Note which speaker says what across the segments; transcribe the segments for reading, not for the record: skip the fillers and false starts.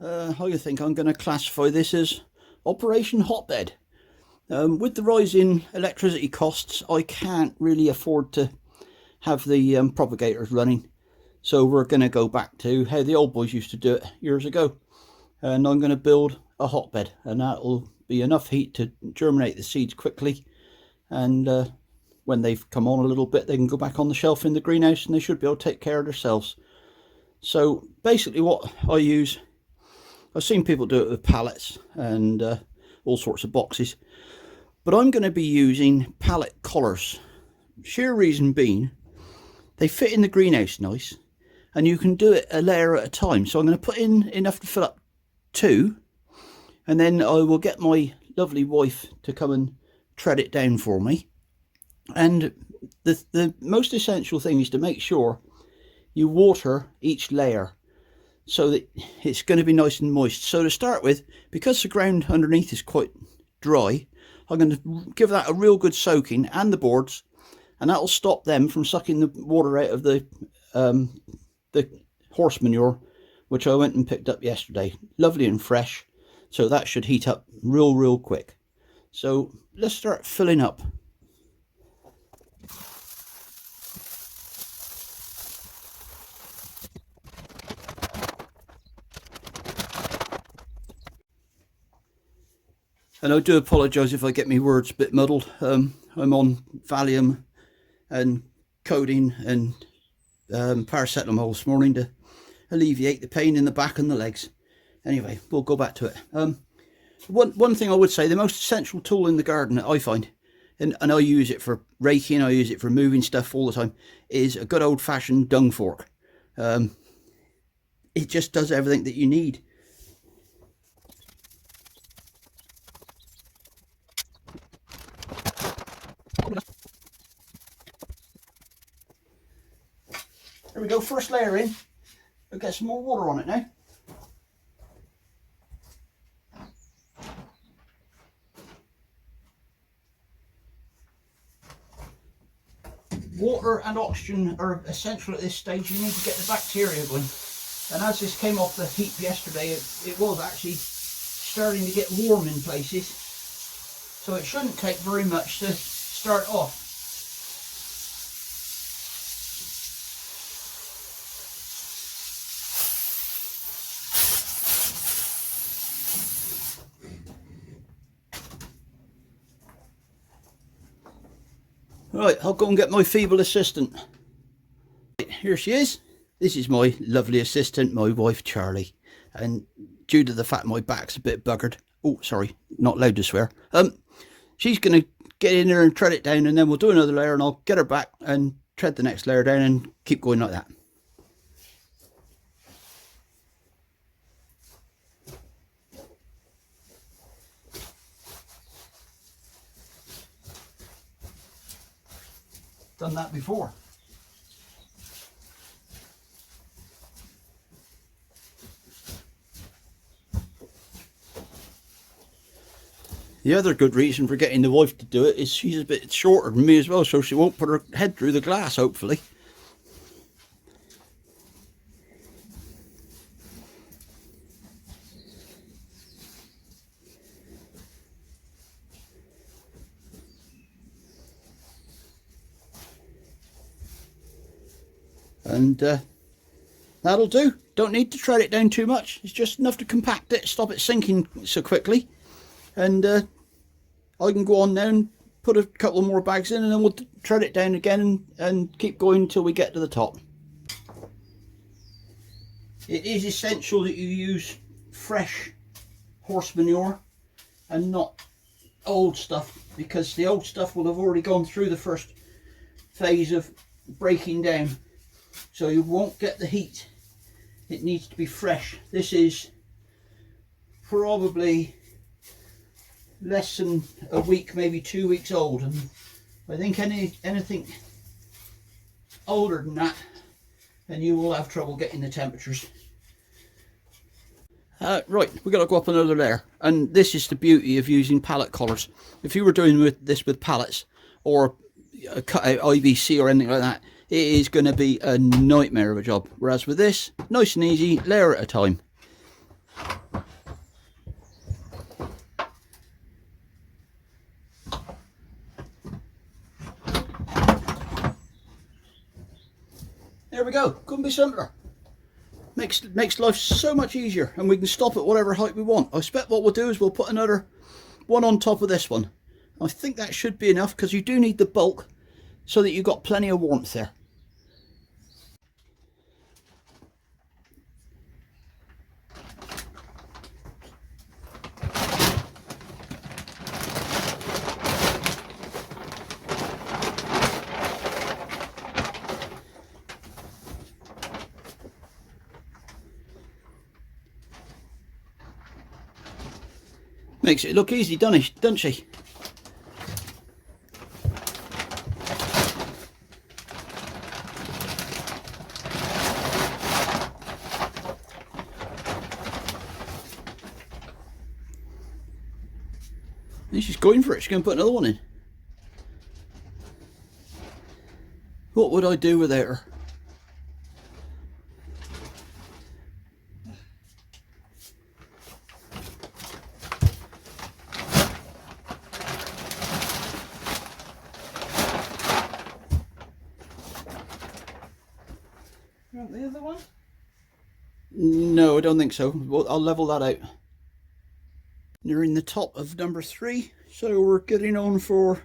Speaker 1: I think I'm going to classify this as Operation Hotbed. With the rise in electricity costs, I can't really afford to have the propagators running, so we're going to go back to how the old boys used to do it years ago, and I'm going to build a hotbed, and that'll be enough heat to germinate the seeds quickly, and when they've come on a little bit, they can go back on the shelf in the greenhouse and they should be able to take care of themselves. So basically what I use, I've seen people do it with pallets and all sorts of boxes, but I'm going to be using pallet collars. Sheer reason being, they fit in the greenhouse nice, and you can do it a layer at a time. So I'm going to put in enough to fill up 2, and then I will get my lovely wife to come and tread it down for me. And the most essential thing is to make sure you water each layer so that it's going to be nice and moist. So to start with, because the ground underneath is quite dry, I'm going to give that a real good soaking, and the boards, and that'll stop them from sucking the water out of the horse manure, which I went and picked up yesterday. Lovely and fresh, so that should heat up real quick. So let's start filling up. And I do apologise if I get my words a bit muddled. I'm on Valium and codeine and paracetamol this morning to alleviate the pain in the back and the legs. Anyway, we'll go back to it. One thing I would say, the most essential tool in the garden that I find, and I use it for raking, I use it for moving stuff all the time, is a good old-fashioned dung fork. It just does everything that you need. There we go, first layer in. We'll get some more water on it now. Water and oxygen are essential at this stage. You need to get the bacteria going. And as this came off the heap yesterday, it was actually starting to get warm in places. So it shouldn't take very much to start off. Right, I'll go and get my feeble assistant. Here she is. This is my lovely assistant, my wife Charlie. And due to the fact my back's a bit buggered, oh sorry, not allowed to swear, she's going to get in there and tread it down, and then we'll do another layer and I'll get her back and tread the next layer down and keep going like that. Done that before. The other good reason for getting the wife to do it is she's a bit shorter than me as well, so she won't put her head through the glass, hopefully. And that'll do. Don't need to tread it down too much. It's just enough to compact it, stop it sinking so quickly. And I can go on now and put a couple more bags in, and then we'll tread it down again and keep going until we get to the top. It is essential that you use fresh horse manure and not old stuff, because the old stuff will have already gone through the first phase of breaking down. So you won't get the heat. It needs to be fresh. This is probably less than a week, maybe 2 weeks old, and I think anything older than that, and you will have trouble getting the temperatures. Right, we've got to go up another layer, and this is the beauty of using pallet collars. If you were doing this with pallets or a cut out IBC or anything like that, it is going to be a nightmare of a job, whereas with this, nice and easy, layer at a time. Couldn't be simpler. Makes life so much easier, and we can stop at whatever height we want. I expect what we'll do is we'll put another one on top of this one. I think that should be enough, because you do need the bulk so that you've got plenty of warmth there. Makes it look easy, doesn't she? And she's going for it. She's going to put another one in. What would I do without her?
Speaker 2: You want the other one?
Speaker 1: No, I don't think so. Well, I'll level that out. Nearing the top of number 3, so we're getting on for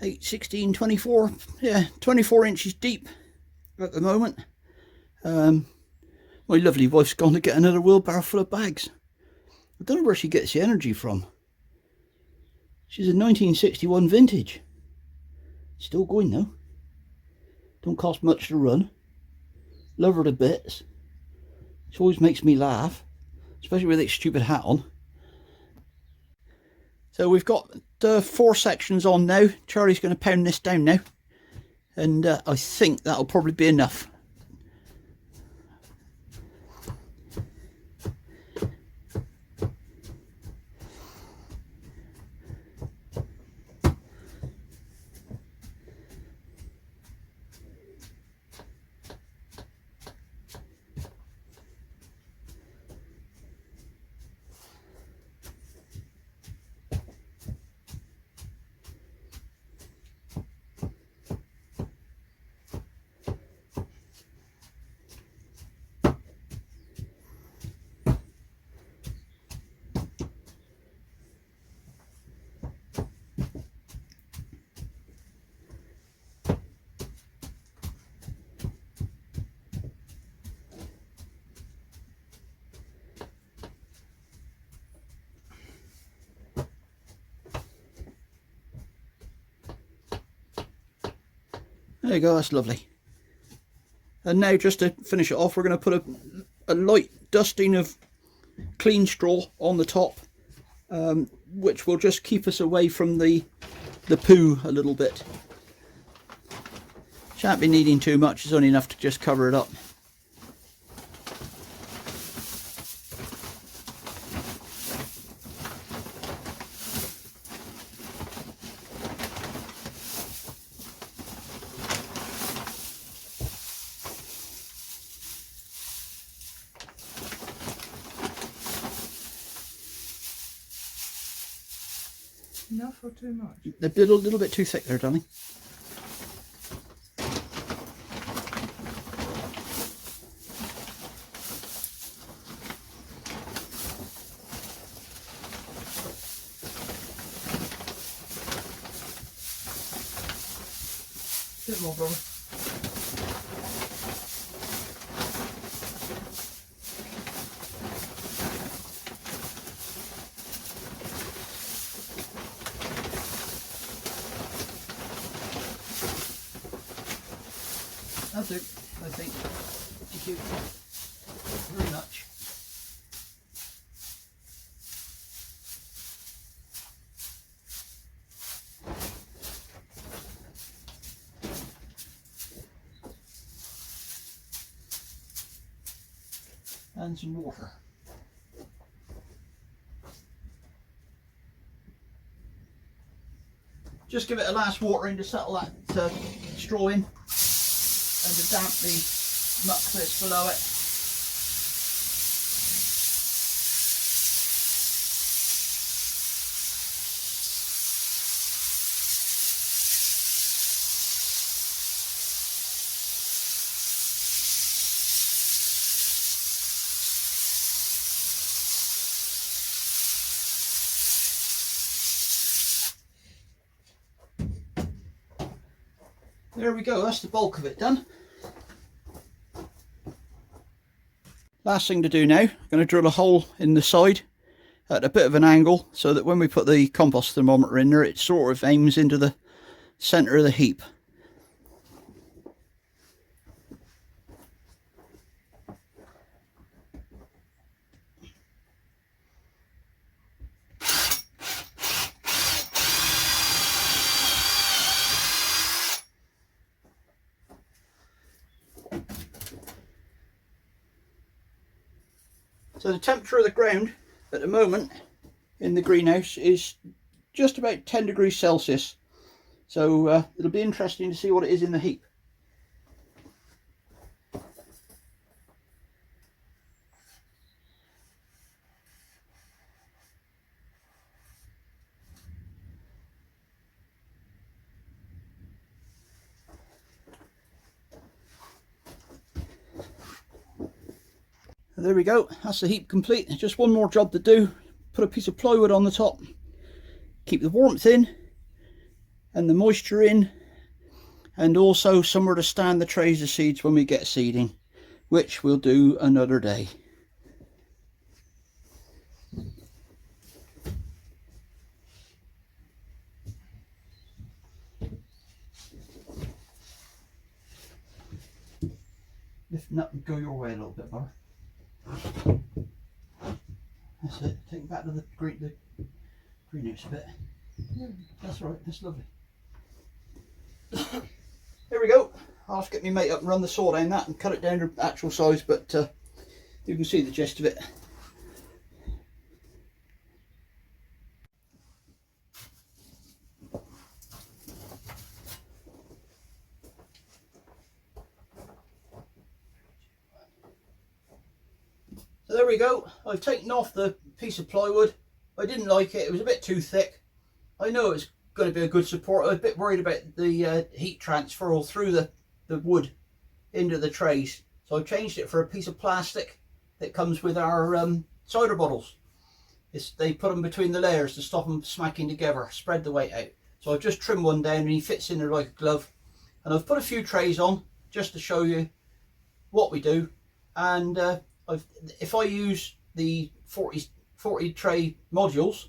Speaker 1: 8, 16, 24. Yeah, 24 inches deep at the moment. My lovely wife's gone to get another wheelbarrow full of bags. I don't know where she gets the energy from. She's a 1961 vintage. Still going though. Don't cost much to run. Love her to bits. She always makes me laugh, especially with that stupid hat on. So we've got 4 sections on now. Charlie's going to pound this down now, and I think that'll probably be enough. There you go, that's lovely. And now, just to finish it off, we're going to put a light dusting of clean straw on the top, which will just keep us away from the poo a little bit. Shan't be needing too much, it's only enough to just cover it up.
Speaker 2: Enough or too much?
Speaker 1: A little bit too thick there, darling.
Speaker 2: Bit more, brother.
Speaker 1: That's it, I think. Thank you very much. And some water. Just give it a last watering to settle that straw in, and to damp the muck that's below it. There we go, that's the bulk of it done. Last thing to do now, I'm going to drill a hole in the side at a bit of an angle so that when we put the compost thermometer in there, it sort of aims into the centre of the heap. So the temperature of the ground at the moment in the greenhouse is just about 10 degrees Celsius. So it'll be interesting to see what it is in the heap. There we go, that's the heap complete. Just one more job to do. Put a piece of plywood on the top, keep the warmth in and the moisture in, and also somewhere to stand the trays of seeds when we get seeding, which we'll do another day. Lifting up and go your way a little bit more. That's it, take it back to the greenhouse a bit. That's right, that's lovely. There we go. I'll just get my mate up and run the saw down that and cut it down to actual size, but you can see the gist of it. So there we go. I've taken off the piece of plywood. I didn't like it, it was a bit too thick. I know it's going to be a good support. I was a bit worried about the heat transfer all through the wood into the trays. So I've changed it for a piece of plastic that comes with our cider bottles. They put them between the layers to stop them smacking together, spread the weight out. So I've just trimmed one down and he fits in there like a glove. And I've put a few trays on just to show you what we do. And if I use the 40 tray modules,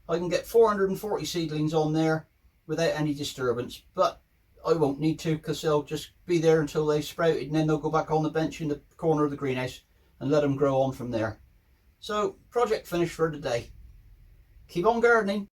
Speaker 1: I can get 440 seedlings on there without any disturbance, but I won't need to because they'll just be there until they've sprouted and then they'll go back on the bench in the corner of the greenhouse and let them grow on from there. So project finished for today. Keep on gardening.